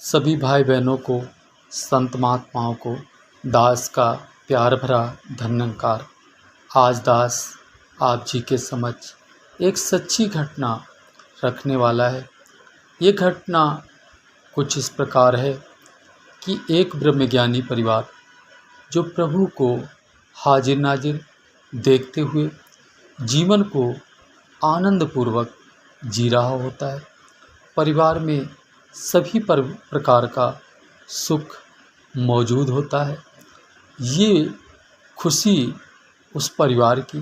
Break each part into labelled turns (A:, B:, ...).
A: सभी भाई बहनों को, संत महात्माओं को दास का प्यार भरा धन्यवाद। आज दास आप जी के समक्ष एक सच्ची घटना रखने वाला है। ये घटना कुछ इस प्रकार है कि एक ब्रह्मज्ञानी परिवार जो प्रभु को हाजिर नाजिर देखते हुए जीवन को आनंदपूर्वक जी रहा होता है। परिवार में सभी प्रकार का सुख मौजूद होता है। ये खुशी उस परिवार की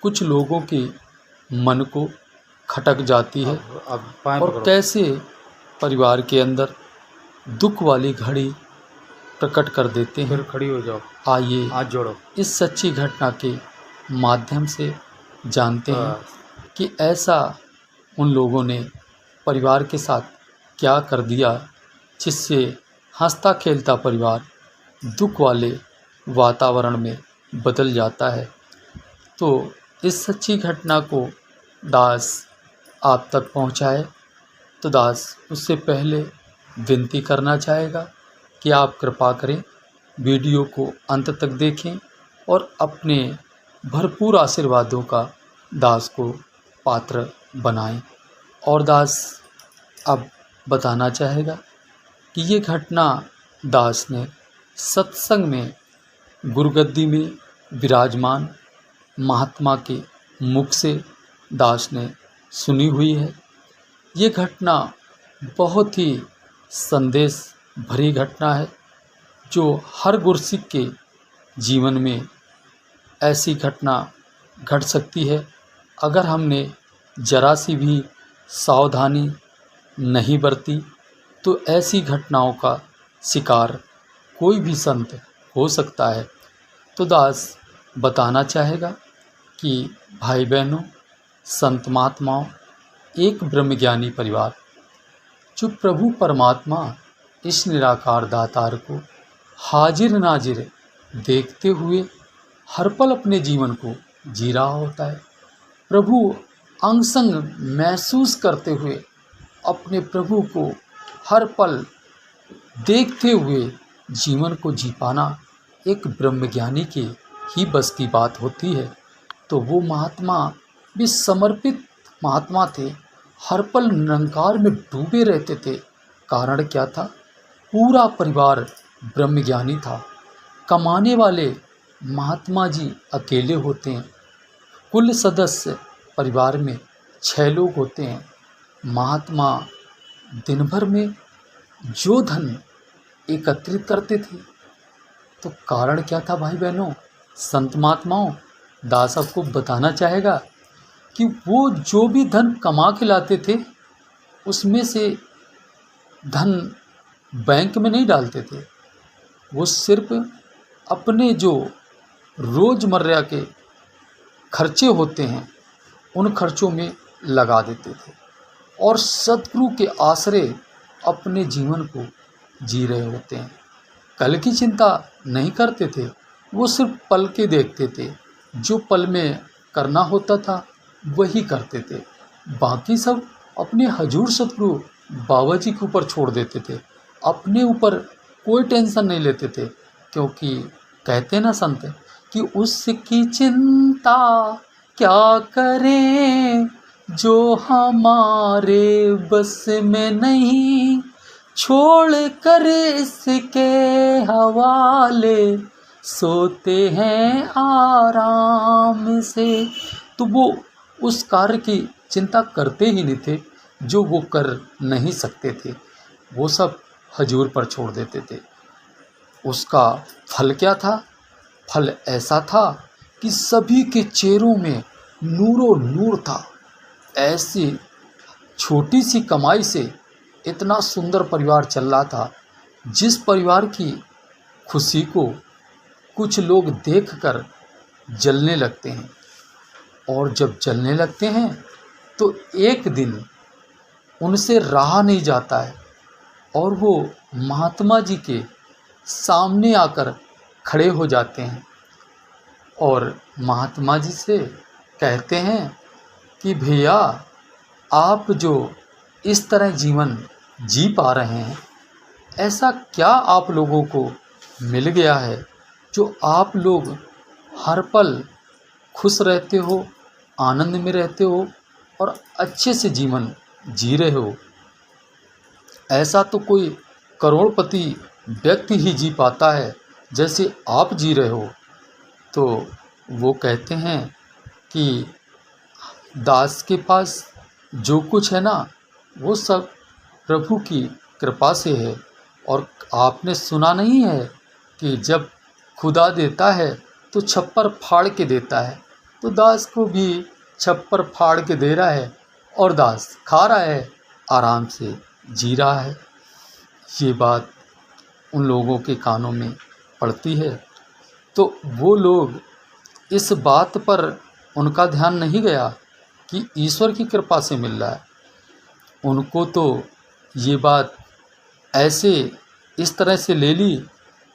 A: कुछ लोगों के मन को खटक जाती है और कैसे परिवार के अंदर दुख वाली घड़ी प्रकट कर देते हैं।
B: फिर खड़ी हो जाओ,
A: आइए
B: हाथ जोड़ो।
A: इस सच्ची घटना के माध्यम से जानते हैं कि ऐसा उन लोगों ने परिवार के साथ क्या कर दिया जिससे हंसता खेलता परिवार दुख वाले वातावरण में बदल जाता है। तो इस सच्ची घटना को दास आप तक पहुंचाए तो दास उससे पहले विनती करना चाहेगा कि आप कृपा करें, वीडियो को अंत तक देखें और अपने भरपूर आशीर्वादों का दास को पात्र बनाएं। और दास अब बताना चाहेगा कि ये घटना दास ने सत्संग में गुरुगद्दी में विराजमान महात्मा के मुख से दास ने सुनी हुई है। ये घटना बहुत ही संदेश भरी घटना है जो हर गुरसिक के जीवन में ऐसी घटना घट सकती है अगर हमने जरा सी भी सावधानी नहीं बरती तो ऐसी घटनाओं का शिकार कोई भी संत हो सकता है। तो दास बताना चाहेगा कि भाई बहनों, संत महात्माओं, एक ब्रह्मज्ञानी परिवार जो प्रभु परमात्मा इस निराकार दातार को हाजिर नाजिर देखते हुए हर पल अपने जीवन को जी रहा होता है। प्रभु अंग संग महसूस करते हुए अपने प्रभु को हर पल देखते हुए जीवन को जी पाना एक ब्रह्मज्ञानी के ही बस की बात होती है। तो वो महात्मा भी समर्पित महात्मा थे, हर पल निरंकार में डूबे रहते थे। कारण क्या था? पूरा परिवार ब्रह्मज्ञानी था। कमाने वाले महात्मा जी अकेले होते हैं। कुल सदस्य परिवार में 6 लोग होते हैं। महात्मा दिन भर में जो धन एकत्रित करते थे, तो कारण क्या था भाई बहनों, संत महात्माओं? दास आपको बताना चाहेगा कि वो जो भी धन कमा के लाते थे उसमें से धन बैंक में नहीं डालते थे। वो सिर्फ अपने जो रोज़मर्रा के खर्चे होते हैं उन खर्चों में लगा देते थे और सद्गुरु के आश्रय अपने जीवन को जी रहे होते हैं। कल की चिंता नहीं करते थे, वो सिर्फ पल के देखते थे। जो पल में करना होता था वही करते थे। बाकी सब अपने हजूर सद्गुरु बाबा जी के ऊपर छोड़ देते थे। अपने ऊपर कोई टेंशन नहीं लेते थे, क्योंकि कहते ना संत कि उसकी चिंता क्या करें जो हमारे बस में नहीं, छोड़ कर इसके हवाले सोते हैं आराम से। तो वो उस कार्य की चिंता करते ही नहीं थे जो वो कर नहीं सकते थे, वो सब हजूर पर छोड़ देते थे। उसका फल क्या था? फल ऐसा था कि सभी के चेहरों में नूरो नूर था। ऐसी छोटी सी कमाई से इतना सुंदर परिवार चल रहा था, जिस परिवार की खुशी को कुछ लोग देखकर जलने लगते हैं। और जब जलने लगते हैं तो एक दिन उनसे रहा नहीं जाता है और वो महात्मा जी के सामने आकर खड़े हो जाते हैं और महात्मा जी से कहते हैं कि भैया, आप जो इस तरह जीवन जी पा रहे हैं ऐसा क्या आप लोगों को मिल गया है जो आप लोग हर पल खुश रहते हो, आनंद में रहते हो और अच्छे से जीवन जी रहे हो? ऐसा तो कोई करोड़पति व्यक्ति ही जी पाता है जैसे आप जी रहे हो। तो वो कहते हैं कि दास के पास जो कुछ है ना, वो सब प्रभु की कृपा से है। और आपने सुना नहीं है कि जब खुदा देता है तो छप्पर फाड़ के देता है, तो दास को भी छप्पर फाड़ के दे रहा है और दास खा रहा है, आराम से जी रहा है। ये बात उन लोगों के कानों में पड़ती है तो वो लोग इस बात पर उनका ध्यान नहीं गया कि ईश्वर की कृपा से मिल रहा है। उनको तो ये बात ऐसे इस तरह से ले ली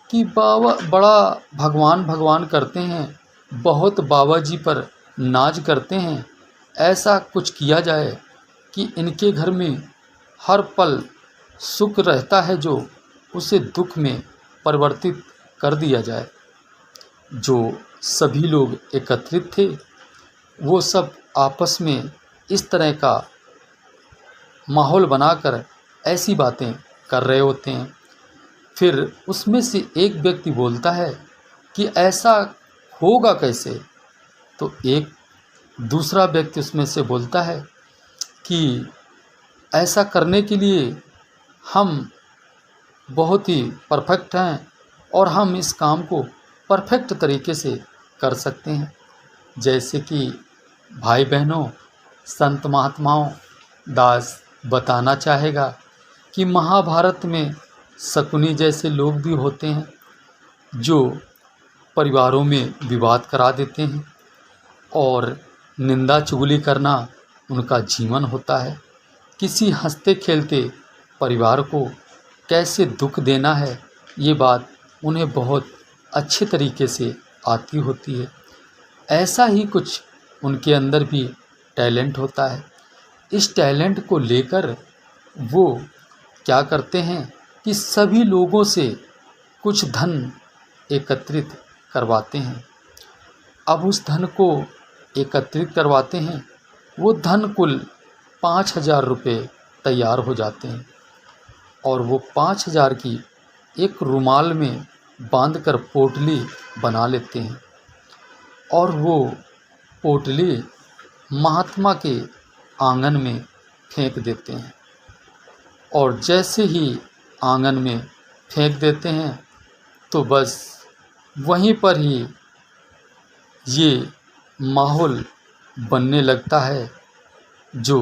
A: कि बाबा बड़ा भगवान भगवान करते हैं, बहुत बाबा जी पर नाज करते हैं। ऐसा कुछ किया जाए कि इनके घर में हर पल सुख रहता है, जो उसे दुख में परिवर्तित कर दिया जाए। जो सभी लोग एकत्रित थे वो सब आपस में इस तरह का माहौल बनाकर ऐसी बातें कर रहे होते हैं। फिर उसमें से एक व्यक्ति बोलता है कि ऐसा होगा कैसे? तो एक दूसरा व्यक्ति उसमें से बोलता है कि ऐसा करने के लिए हम बहुत ही परफेक्ट हैं और हम इस काम को परफेक्ट तरीके से कर सकते हैं। जैसे कि भाई बहनों, संत महात्माओं, दास बताना चाहेगा कि महाभारत में शकुनी जैसे लोग भी होते हैं जो परिवारों में विवाद करा देते हैं और निंदा चुगली करना उनका जीवन होता है। किसी हंसते खेलते परिवार को कैसे दुख देना है, ये बात उन्हें बहुत अच्छे तरीके से आती होती है। ऐसा ही कुछ उनके अंदर भी टैलेंट होता है। इस टैलेंट को लेकर वो क्या करते हैं कि सभी लोगों से कुछ धन एकत्रित करवाते हैं। अब उस धन को एकत्रित करवाते हैं, वो धन कुल 5,000 रुपये तैयार हो जाते हैं और वो 5,000 की एक रुमाल में बांधकर पोटली बना लेते हैं और वो पोटली महात्मा के आंगन में फेंक देते हैं। और जैसे ही आंगन में फेंक देते हैं तो बस वहीं पर ही ये माहौल बनने लगता है जो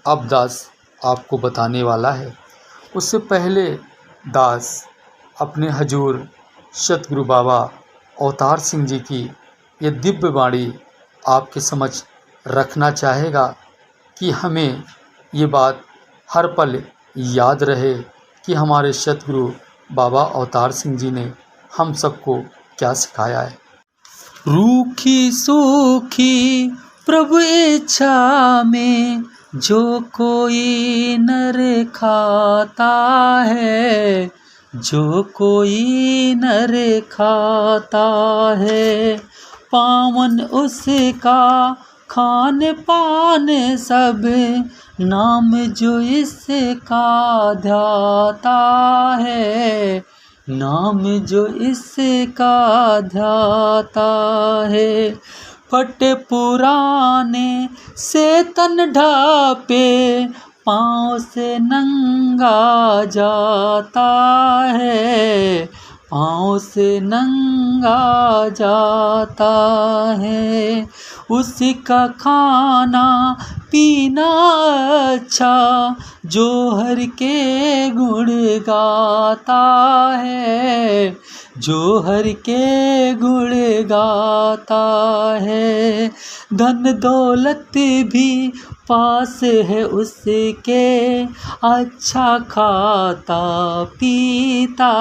A: अब दास आपको बताने वाला है। उससे पहले दास अपने हजूर सतगुरु बाबा अवतार सिंह जी की ये दिव्य वाणी आपके समक्ष रखना चाहेगा कि हमें ये बात हर पल याद रहे कि हमारे सतगुरु बाबा अवतार सिंह जी ने हम सबको क्या सिखाया है। रूखी सूखी प्रभु इच्छा में जो कोई नर खाता है, जो कोई नर खाता है, पावन उसका खान पान सब, नाम जो इसका ध्याता है, नाम जो इसका ध्याता है। फट पुराने से तन ढापे, पाँव से नंगा जाता है, पाँव से नंगा जाता है। उसका खाना पीना अच्छा, जो हर के गुण गाता है, जो हर के गुण गाता है। धन दौलत भी पास है उसके, अच्छा खाता पीता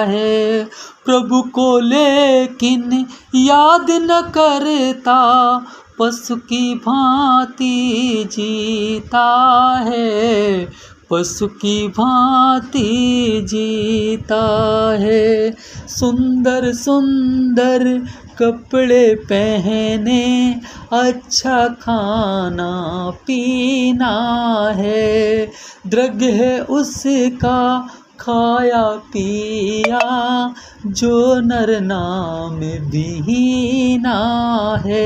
A: है, प्रभु को लेकिन याद न करता, पशु की भांति जीता है, पशु की भांति जीता है, सुंदर सुंदर कपड़े पहने, अच्छा खाना पीना है, द्रग है उसका खाया पिया, जो नर नाम विहीना है।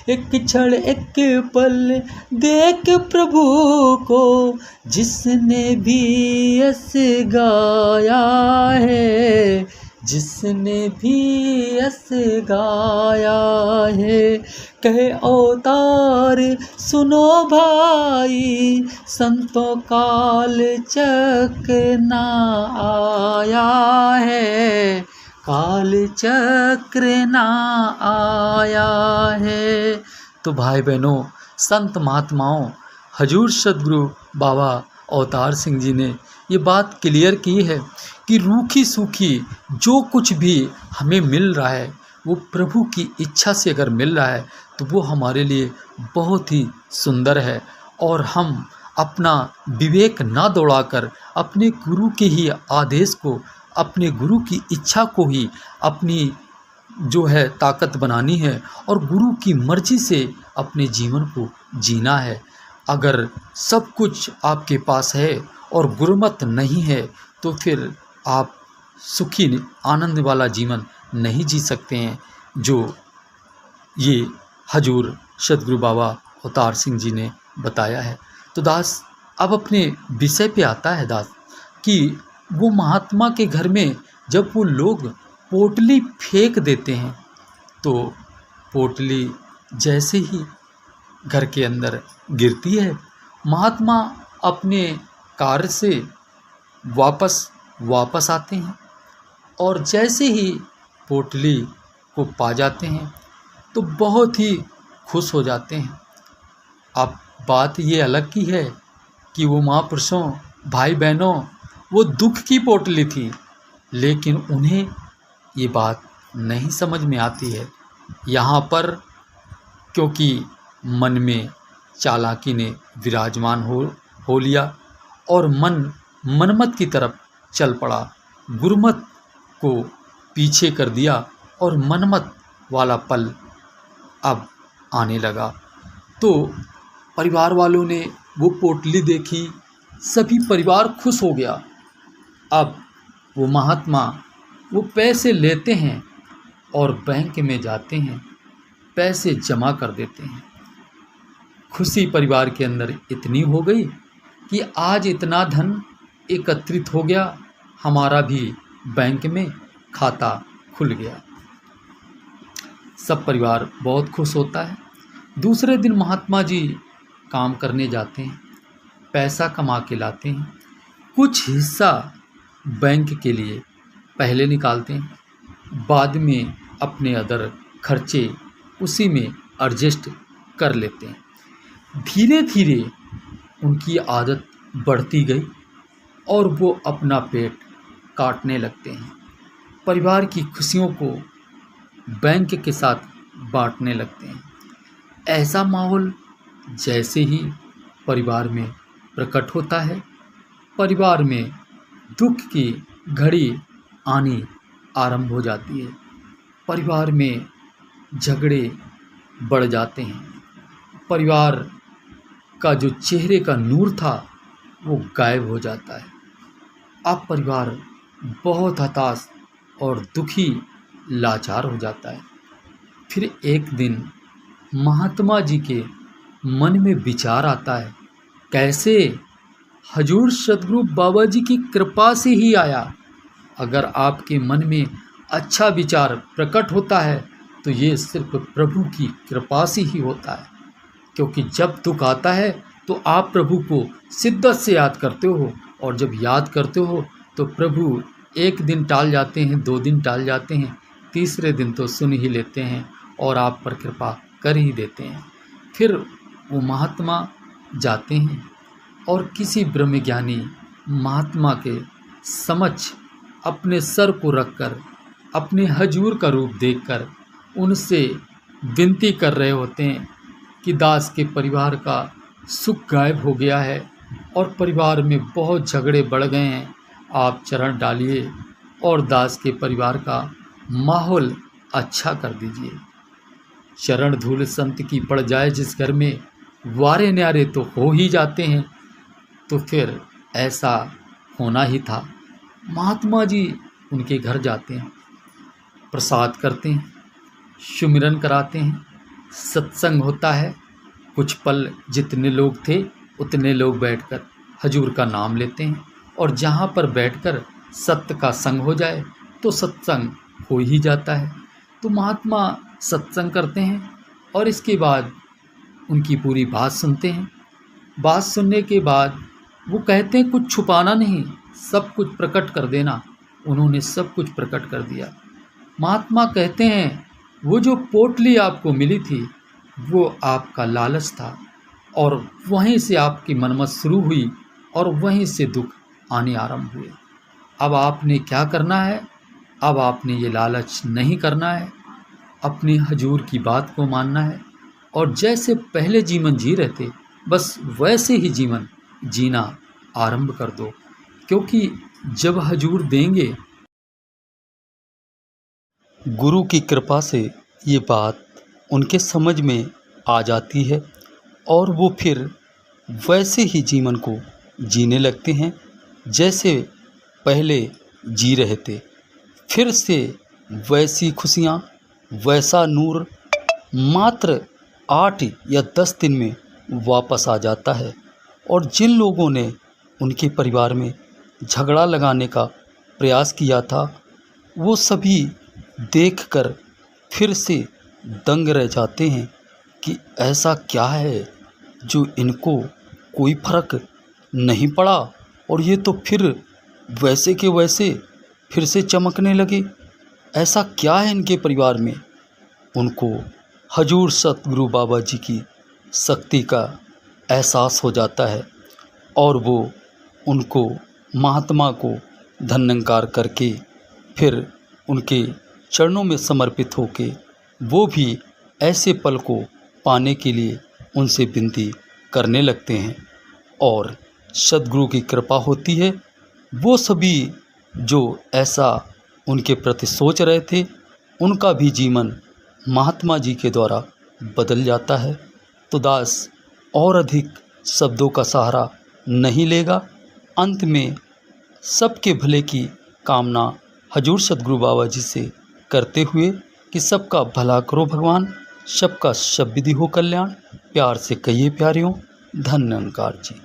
A: एक क्षण एक पल देख प्रभु को, जिसने भी यस गाया है, जिसने भी यस गाया है। कहे अवतार सुनो भाई, संतों काल चक्र ना आया है, काल चक्र ना आया है। तो भाई बहनों, संत महात्माओं, हजूर सदगुरु बाबा अवतार सिंह जी ने ये बात क्लियर की है कि रूखी सूखी जो कुछ भी हमें मिल रहा है वो प्रभु की इच्छा से अगर मिल रहा है तो वो हमारे लिए बहुत ही सुंदर है। और हम अपना विवेक ना दौड़ाकर अपने गुरु के ही आदेश को, अपने गुरु की इच्छा को ही अपनी जो है ताकत बनानी है और गुरु की मर्जी से अपने जीवन को जीना है। अगर सब कुछ आपके पास है और गुरुमत नहीं है तो फिर आप सुखी आनंद वाला जीवन नहीं जी सकते हैं, जो ये हजूर सदगुरु बाबा अवतार सिंह जी ने बताया है। तो दास, अब अपने विषय पे आता है दास कि वो महात्मा के घर में जब वो लोग पोटली फेंक देते हैं तो पोटली जैसे ही घर के अंदर गिरती है, महात्मा अपने कार्य से वापस आते हैं और जैसे ही पोटली को पा जाते हैं तो बहुत ही खुश हो जाते हैं। अब बात ये अलग की है कि वो महापुरुषों, भाई बहनों, वो दुख की पोटली थी, लेकिन उन्हें ये बात नहीं समझ में आती है। यहाँ पर क्योंकि मन में चालाकी ने विराजमान हो लिया और मन मनमत की तरफ चल पड़ा, गुरुमत को पीछे कर दिया और मनमत वाला पल अब आने लगा। तो परिवार वालों ने वो पोटली देखी, सभी परिवार खुश हो गया। अब वो महात्मा वो पैसे लेते हैं और बैंक में जाते हैं, पैसे जमा कर देते हैं। खुशी परिवार के अंदर इतनी हो गई कि आज इतना धन एकत्रित हो गया, हमारा भी बैंक में खाता खुल गया। सब परिवार बहुत खुश होता है। दूसरे दिन महात्मा जी काम करने जाते हैं, पैसा कमा के लाते हैं, कुछ हिस्सा बैंक के लिए पहले निकालते हैं, बाद में अपने अदर खर्चे उसी में एडजस्ट कर लेते हैं। धीरे धीरे उनकी आदत बढ़ती गई और वो अपना पेट काटने लगते हैं, परिवार की खुशियों को बैंक के साथ बांटने लगते हैं। ऐसा माहौल जैसे ही परिवार में प्रकट होता है, परिवार में दुख की घड़ी आनी आरंभ हो जाती है, परिवार में झगड़े बढ़ जाते हैं, परिवार का जो चेहरे का नूर था वो गायब हो जाता है। अब परिवार बहुत हताश और दुखी लाचार हो जाता है। फिर एक दिन महात्मा जी के मन में विचार आता है, कैसे? हजूर सदगुरु बाबा जी की कृपा से ही आया। अगर आपके मन में अच्छा विचार प्रकट होता है तो ये सिर्फ प्रभु की कृपा से ही होता है, क्योंकि जब दुख आता है तो आप प्रभु को शिद्दत से याद करते हो और जब याद करते हो तो प्रभु एक दिन टाल जाते हैं, 2 दिन टाल जाते हैं, तीसरे दिन तो सुन ही लेते हैं और आप पर कृपा कर ही देते हैं। फिर वो महात्मा जाते हैं और किसी ब्रह्मज्ञानी महात्मा के समक्ष अपने सर को रखकर, अपने हजूर का रूप देखकर उनसे विनती कर रहे होते हैं कि दास के परिवार का सुख गायब हो गया है और परिवार में बहुत झगड़े बढ़ गए हैं। आप चरण डालिए और दास के परिवार का माहौल अच्छा कर दीजिए। चरण धूल संत की पड़ जाए जिस घर में, वारे न्यारे तो हो ही जाते हैं। तो फिर ऐसा होना ही था। महात्मा जी उनके घर जाते हैं, प्रसाद करते हैं, सुमिरन कराते हैं, सत्संग होता है। कुछ पल जितने लोग थे उतने लोग बैठकर हजूर का नाम लेते हैं, और जहाँ पर बैठकर सत्य का संग हो जाए तो सत्संग हो ही जाता है। तो महात्मा सत्संग करते हैं और इसके बाद उनकी पूरी बात सुनते हैं। बात सुनने के बाद वो कहते हैं कुछ छुपाना नहीं, सब कुछ प्रकट कर देना। उन्होंने सब कुछ प्रकट कर दिया। महात्मा कहते हैं वो जो पोटली आपको मिली थी वो आपका लालच था, और वहीं से आपकी मनमत शुरू हुई और वहीं से दुख आने आरंभ हुए। अब आपने क्या करना है? अब आपने ये लालच नहीं करना है, अपने हजूर की बात को मानना है, और जैसे पहले जीवन जी रहे थे बस वैसे ही जीवन जीना आरंभ कर दो। क्योंकि जब हजूर देंगे, गुरु की कृपा से ये बात उनके समझ में आ जाती है और वो फिर वैसे ही जीवन को जीने लगते हैं जैसे पहले जी रहे थे। फिर से वैसी खुशियाँ, वैसा नूर मात्र 8 या 10 दिन में वापस आ जाता है। और जिन लोगों ने उनके परिवार में झगड़ा लगाने का प्रयास किया था, वो सभी देखकर फिर से दंग रह जाते हैं कि ऐसा क्या है जो इनको कोई फर्क नहीं पड़ा, और ये तो फिर वैसे के वैसे फिर से चमकने लगे। ऐसा क्या है इनके परिवार में? उनको हजूर सतगुरु बाबा जी की शक्ति का एहसास हो जाता है और वो उनको, महात्मा को धन्यंकार करके फिर उनके चरणों में समर्पित होके वो भी ऐसे पल को पाने के लिए उनसे विनती करने लगते हैं। और सद्गुरु की कृपा होती है, वो सभी जो ऐसा उनके प्रति सोच रहे थे उनका भी जीवन महात्मा जी के द्वारा बदल जाता है। तो दास और अधिक शब्दों का सहारा नहीं लेगा। अंत में सबके भले की कामना हजूर सद्गुरु बाबा जी से करते हुए कि सबका भला करो भगवान, सबका सब विधि हो कल्याण। प्यार से कहिए प्यारियों, धन्य निरंकार जी।